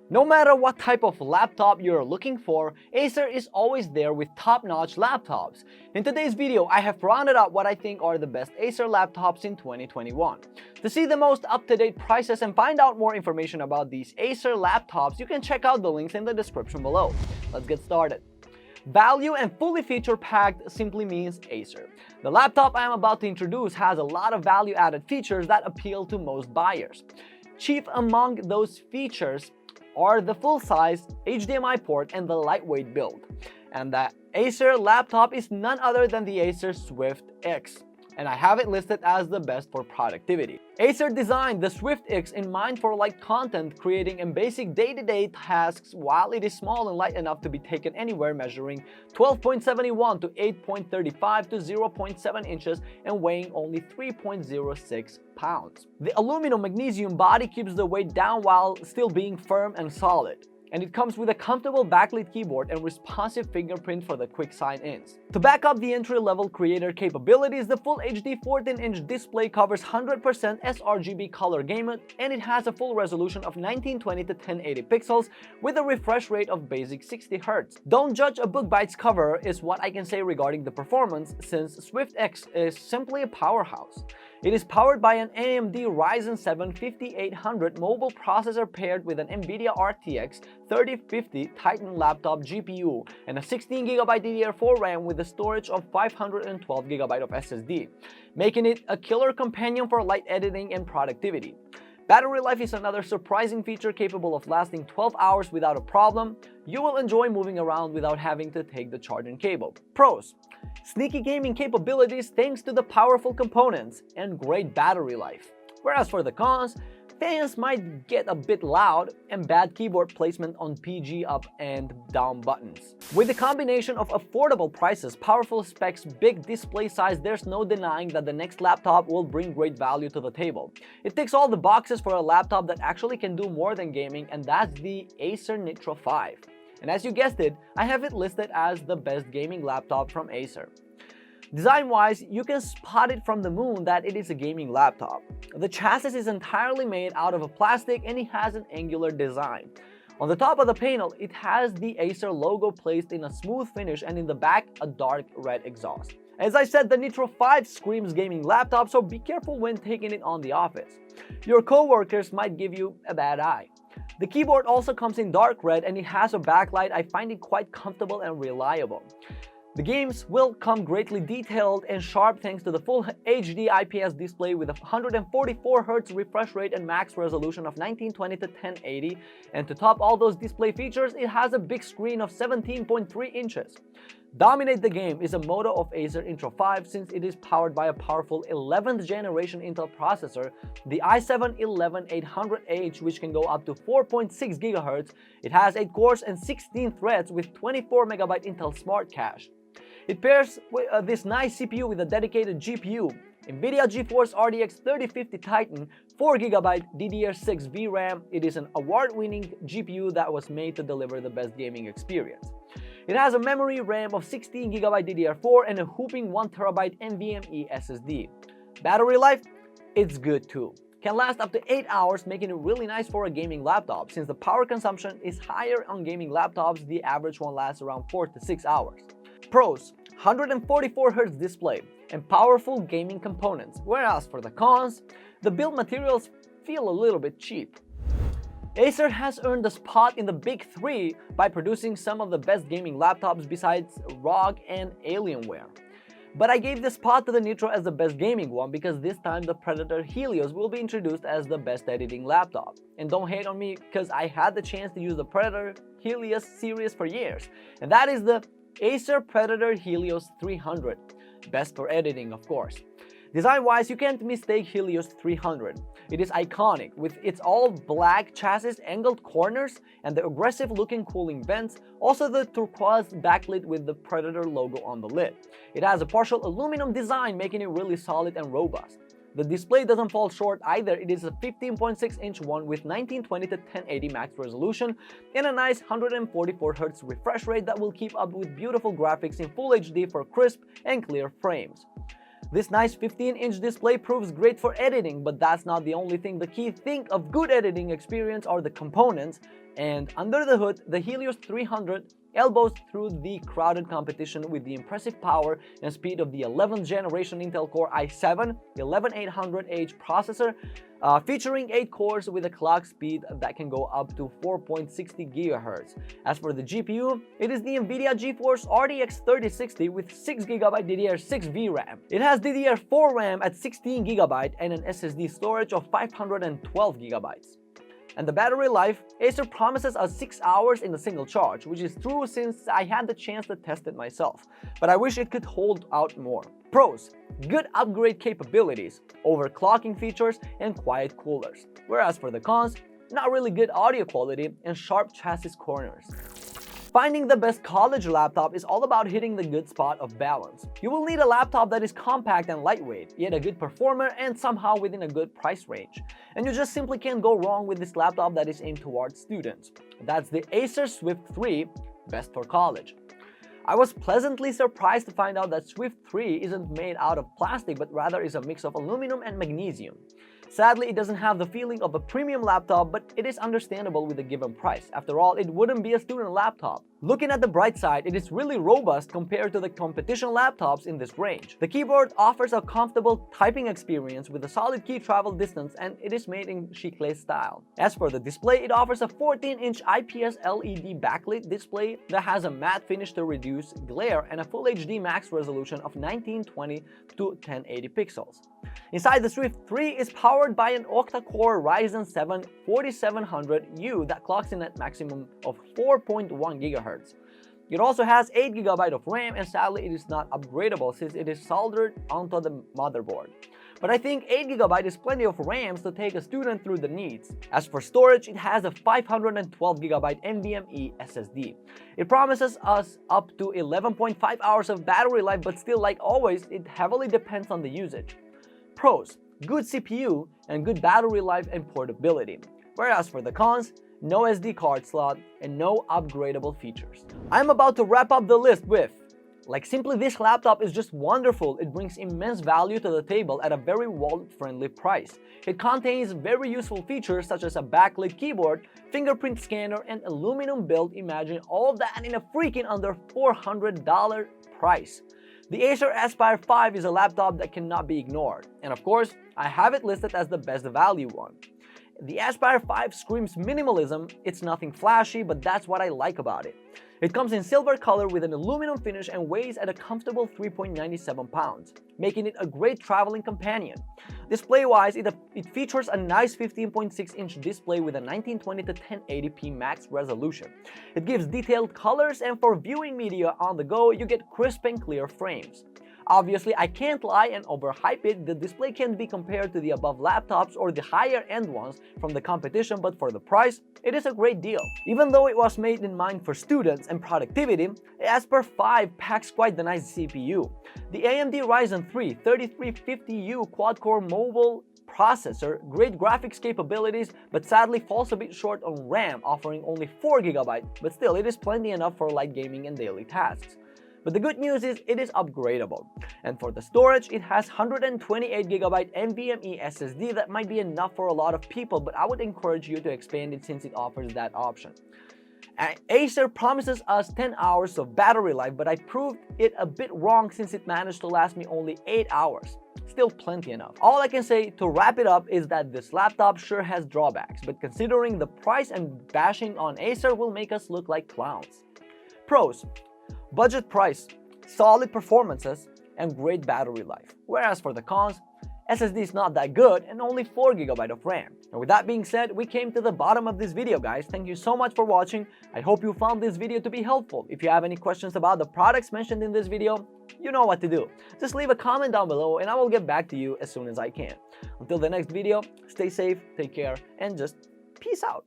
No matter what type of laptop you're looking for, Acer is always there with top-notch laptops. In today's video, I have rounded up what I think are the best Acer laptops in 2021. To see the most up-to-date prices and find out more information about these Acer laptops, you can check out the links in the description below. Let's get started. Value and fully feature-packed simply means Acer. The laptop I am about to introduce has a lot of value-added features that appeal to most buyers. Chief among those features are the full-size HDMI port and the lightweight build. And the Acer laptop is none other than the Acer Swift X, and I have it listed as the best for productivity. Acer designed the Swift X in mind for light content creating and basic day-to-day tasks while it is small and light enough to be taken anywhere, measuring 12.71 to 8.35 to 0.7 inches and weighing only 3.06 pounds. The aluminum magnesium body keeps the weight down while still being firm and solid. And it comes with a comfortable backlit keyboard and responsive fingerprint for the quick sign-ins. To back up the entry-level creator capabilities, the Full HD 14-inch display covers 100% sRGB color gamut, and it has a full resolution of 1920 to 1080 pixels with a refresh rate of basic 60 Hz. Don't judge a book by its cover is what I can say regarding the performance, since Swift X is simply a powerhouse. It is powered by an AMD Ryzen 7 5800 mobile processor paired with an NVIDIA RTX 3050 Titan laptop GPU and a 16GB DDR4 RAM with a storage of 512GB of SSD, making it a killer companion for light editing and productivity. Battery life is another surprising feature, capable of lasting 12 hours without a problem. You will enjoy moving around without having to take the charging cable. Pros: sneaky gaming capabilities thanks to the powerful components, and great battery life. Whereas for the cons, fans might get a bit loud and bad keyboard placement on PG up and down buttons. With the combination of affordable prices, powerful specs, big display size, there's no denying that the next laptop will bring great value to the table. It ticks all the boxes for a laptop that actually can do more than gaming, and that's the Acer Nitro 5. And as you guessed it, I have it listed as the best gaming laptop from Acer. Design-wise, you can spot it from the moon that it is a gaming laptop. The chassis is entirely made out of a plastic and it has an angular design. On the top of the panel, it has the Acer logo placed in a smooth finish, and in the back, a dark red exhaust. As I said, the Nitro 5 screams gaming laptop, so be careful when taking it on the office. Your co-workers might give you a bad eye. The keyboard also comes in dark red and it has a backlight. I find it quite comfortable and reliable. The games will come greatly detailed and sharp thanks to the full HD IPS display with a 144Hz refresh rate and max resolution of 1920 to 1080. And to top all those display features, it has a big screen of 17.3 inches. Dominate the game is a motto of Acer Nitro 5, since it is powered by a powerful 11th generation Intel processor, the i7-11800H, which can go up to 4.6 GHz. It has 8 cores and 16 threads with 24MB Intel Smart Cache. It pairs with this nice CPU with a dedicated GPU, NVIDIA GeForce RTX 3050 Titan, 4GB DDR6 VRAM. It is an award-winning GPU that was made to deliver the best gaming experience. It has a memory RAM of 16GB DDR4 and a whopping 1TB NVMe SSD. Battery life? It's good too. Can last up to 8 hours, making it really nice for a gaming laptop. Since the power consumption is higher on gaming laptops, the average one lasts around 4 to 6 hours. Pros: 144Hz display and powerful gaming components. Whereas for the cons, the build materials feel a little bit cheap. Acer has earned a spot in the big three by producing some of the best gaming laptops besides ROG and Alienware. But I gave the spot to the Nitro as the best gaming one because this time the Predator Helios will be introduced as the best editing laptop. And don't hate on me, because I had the chance to use the Predator Helios series for years, and that is the Acer Predator Helios 300. Best for editing, of course. Design-wise, you can't mistake Helios 300. It is iconic, with its all-black chassis, angled corners, and the aggressive-looking cooling vents, also the turquoise backlit with the Predator logo on the lid. It has a partial aluminum design, making it really solid and robust. The display doesn't fall short either. It is a 15.6-inch one with 1920 to 1080 max resolution and a nice 144Hz refresh rate that will keep up with beautiful graphics in Full HD for crisp and clear frames. This nice 15-inch display proves great for editing, but that's not the only thing. The key thing of good editing experience are the components, and under the hood, the Helios 300 elbows through the crowded competition with the impressive power and speed of the 11th generation Intel Core i7 11800H processor, featuring 8 cores with a clock speed that can go up to 4.60 GHz. As for the GPU, it is the NVIDIA GeForce RTX 3060 with 6GB DDR6 VRAM. It has DDR4 RAM at 16GB and an SSD storage of 512GB. And the battery life, Acer promises us 6 hours in a single charge, which is true since I had the chance to test it myself, but I wish it could hold out more. Pros: good upgrade capabilities, overclocking features, and quiet coolers. Whereas for the cons, not really good audio quality and sharp chassis corners. Finding the best college laptop is all about hitting the good spot of balance. You will need a laptop that is compact and lightweight, yet a good performer and somehow within a good price range. And you just simply can't go wrong with this laptop that is aimed towards students. That's the Acer Swift 3, best for college. I was pleasantly surprised to find out that Swift 3 isn't made out of plastic but rather is a mix of aluminum and magnesium. Sadly, it doesn't have the feeling of a premium laptop, but it is understandable with a given price. After all, it wouldn't be a student laptop. Looking at the bright side, it is really robust compared to the competition laptops in this range. The keyboard offers a comfortable typing experience with a solid key travel distance, and it is made in Chiclete style. As for the display, it offers a 14-inch IPS LED backlit display that has a matte finish to reduce glare and a Full HD max resolution of 1920 to 1080 pixels. Inside, the Swift 3 is powered by an octa-core Ryzen 7 4700U that clocks in at maximum of 4.1 GHz. It also has 8GB of RAM, and sadly it is not upgradable since it is soldered onto the motherboard. But I think 8GB is plenty of RAM to take a student through the needs. As for storage, it has a 512GB NVMe SSD. It promises us up to 11.5 hours of battery life, but still, like always, it heavily depends on the usage. Pros: good CPU and good battery life and portability. Whereas for the cons, no SD card slot and no upgradable features. I'm about to wrap up the list with: simply, this laptop is just wonderful. It brings immense value to the table at a very wallet-friendly price. It contains very useful features such as a backlit keyboard, fingerprint scanner, and aluminum build. Imagine all of that in a freaking under $400 price. The Acer Aspire 5 is a laptop that cannot be ignored, and of course, I have it listed as the best value one. The Aspire 5 screams minimalism. It's nothing flashy, but that's what I like about it. It comes in silver color with an aluminum finish and weighs at a comfortable 3.97 pounds, making it a great traveling companion. Display-wise, it features a nice 15.6-inch display with a 1920 to 1080p max resolution. It gives detailed colors, and for viewing media on the go, you get crisp and clear frames. Obviously, I can't lie and overhype it. The display can't be compared to the above laptops or the higher-end ones from the competition, but for the price, it is a great deal. Even though it was made in mind for students and productivity, the Aspire 5 packs quite the nice CPU. The AMD Ryzen 3 3350U quad-core mobile processor, great graphics capabilities, but sadly falls a bit short on RAM, offering only 4GB, but still it is plenty enough for light gaming and daily tasks. But the good news is it is upgradable. And for the storage, it has 128GB NVMe SSD that might be enough for a lot of people, but I would encourage you to expand it since it offers that option. Acer promises us 10 hours of battery life, but I proved it a bit wrong since it managed to last me only 8 hours. Still plenty enough. All I can say to wrap it up is that this laptop sure has drawbacks, but considering the price and bashing on Acer will make us look like clowns. Pros: budget price, solid performances, and great battery life. Whereas for the cons, SSD is not that good and only 4GB of RAM. And with that being said, we came to the bottom of this video, guys. Thank you so much for watching. I hope you found this video to be helpful. If you have any questions about the products mentioned in this video, you know what to do. Just leave a comment down below and I will get back to you as soon as I can. Until the next video, stay safe, take care, and just peace out.